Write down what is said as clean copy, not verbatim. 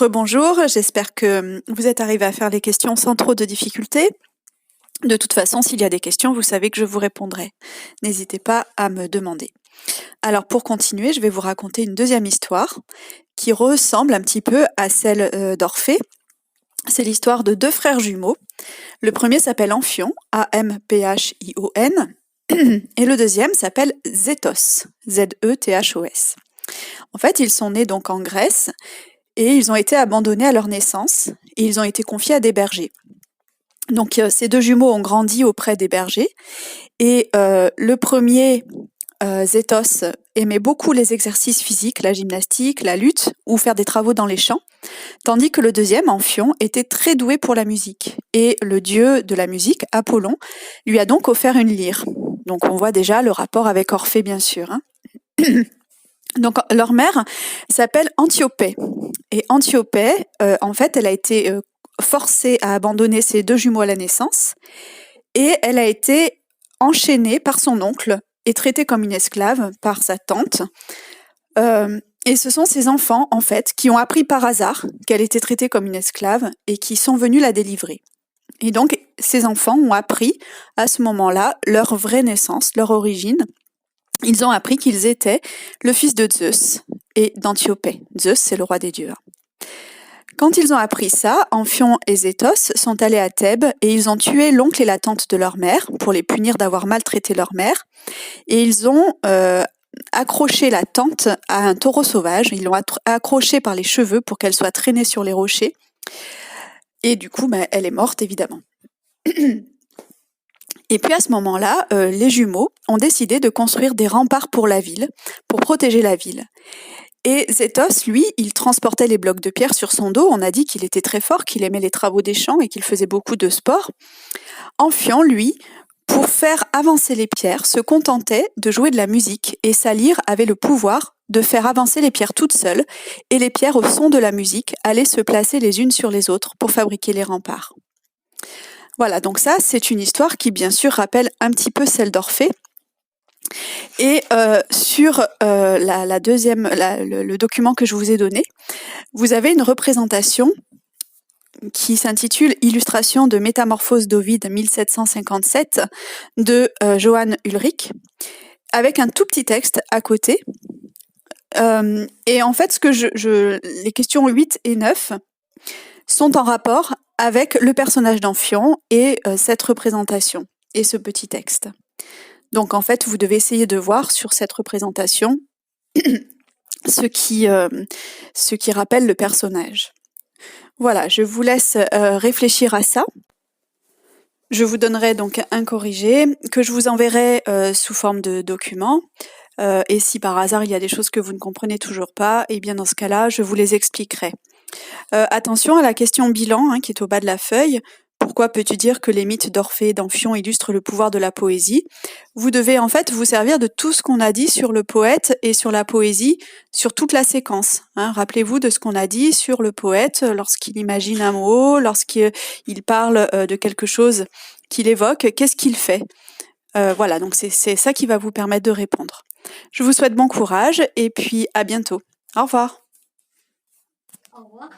Rebonjour, j'espère que vous êtes arrivé à faire les questions sans trop de difficultés. De toute façon, s'il y a des questions, vous savez que je vous répondrai. N'hésitez pas à me demander. Alors pour continuer, je vais vous raconter une deuxième histoire qui ressemble un petit peu à celle d'Orphée. C'est l'histoire de deux frères jumeaux. Le premier s'appelle Amphion, A-M-P-H-I-O-N, et le deuxième s'appelle Zéthos, Z-E-T-H-O-S. En fait, ils sont nés donc en Grèce et ils ont été abandonnés à leur naissance et ils ont été confiés à des bergers. Donc ces deux jumeaux ont grandi auprès des bergers et le premier, Zéthos, aimait beaucoup les exercices physiques, la gymnastique, la lutte ou faire des travaux dans les champs, tandis que le deuxième, Amphion, était très doué pour la musique. Et le dieu de la musique, Apollon, lui a donc offert une lyre. Donc on voit déjà le rapport avec Orphée, bien sûr. Donc leur mère s'appelle Anthiopé. Et Anthiopé, en fait, elle a été forcée à abandonner ses deux jumeaux à la naissance et elle a été enchaînée par son oncle et traitée comme une esclave par sa tante. Et ce sont ses enfants, en fait, qui ont appris par hasard qu'elle était traitée comme une esclave et qui sont venus la délivrer. Et donc, ces enfants ont appris à ce moment-là leur vraie naissance, leur origine. Ils ont appris qu'ils étaient le fils de Zeus et d'Anthiopé. Zeus, c'est le roi des dieux. Quand ils ont appris ça, Amphion et Zéthos sont allés à Thèbes et ils ont tué l'oncle et la tante de leur mère pour les punir d'avoir maltraité leur mère. Et ils ont accroché la tante à un taureau sauvage. Ils l'ont accrochée par les cheveux pour qu'elle soit traînée sur les rochers. Et du coup, elle est morte, évidemment. Et puis à ce moment-là, les jumeaux ont décidé de construire des remparts pour la ville, pour protéger la ville. Et Zéthos, lui, il transportait les blocs de pierre sur son dos. On a dit qu'il était très fort, qu'il aimait les travaux des champs et qu'il faisait beaucoup de sport. Amphion, lui, pour faire avancer les pierres, se contentait de jouer de la musique et sa lyre avait le pouvoir de faire avancer les pierres toutes seules et les pierres au son de la musique allaient se placer les unes sur les autres pour fabriquer les remparts. Voilà, donc ça, c'est une histoire qui, bien sûr, rappelle un petit peu celle d'Orphée. Et sur le document que je vous ai donné, vous avez une représentation qui s'intitule « Illustration de Métamorphose d'Ovide 1757 » de Johann Ulrich, avec un tout petit texte à côté. Et en fait, les questions 8 et 9 sont en rapport avec le personnage d'Amphion et cette représentation et ce petit texte. Donc en fait, vous devez essayer de voir sur cette représentation ce qui rappelle le personnage. Voilà, je vous laisse réfléchir à ça. Je vous donnerai donc un corrigé que je vous enverrai sous forme de document. Et si par hasard il y a des choses que vous ne comprenez toujours pas, eh bien dans ce cas-là, je vous les expliquerai. Attention à la question bilan qui est au bas de la feuille. Pourquoi peux-tu dire que les mythes d'Orphée et d'Amphion illustrent le pouvoir de la poésie? Vous devez en fait vous servir de tout ce qu'on a dit sur le poète et sur la poésie, sur toute la séquence. Rappelez-vous de ce qu'on a dit sur le poète lorsqu'il imagine un mot, lorsqu'il parle de quelque chose qu'il évoque, qu'est-ce qu'il fait? Voilà, donc c'est ça qui va vous permettre de répondre. Je vous souhaite bon courage et puis à bientôt. Au revoir. Au revoir.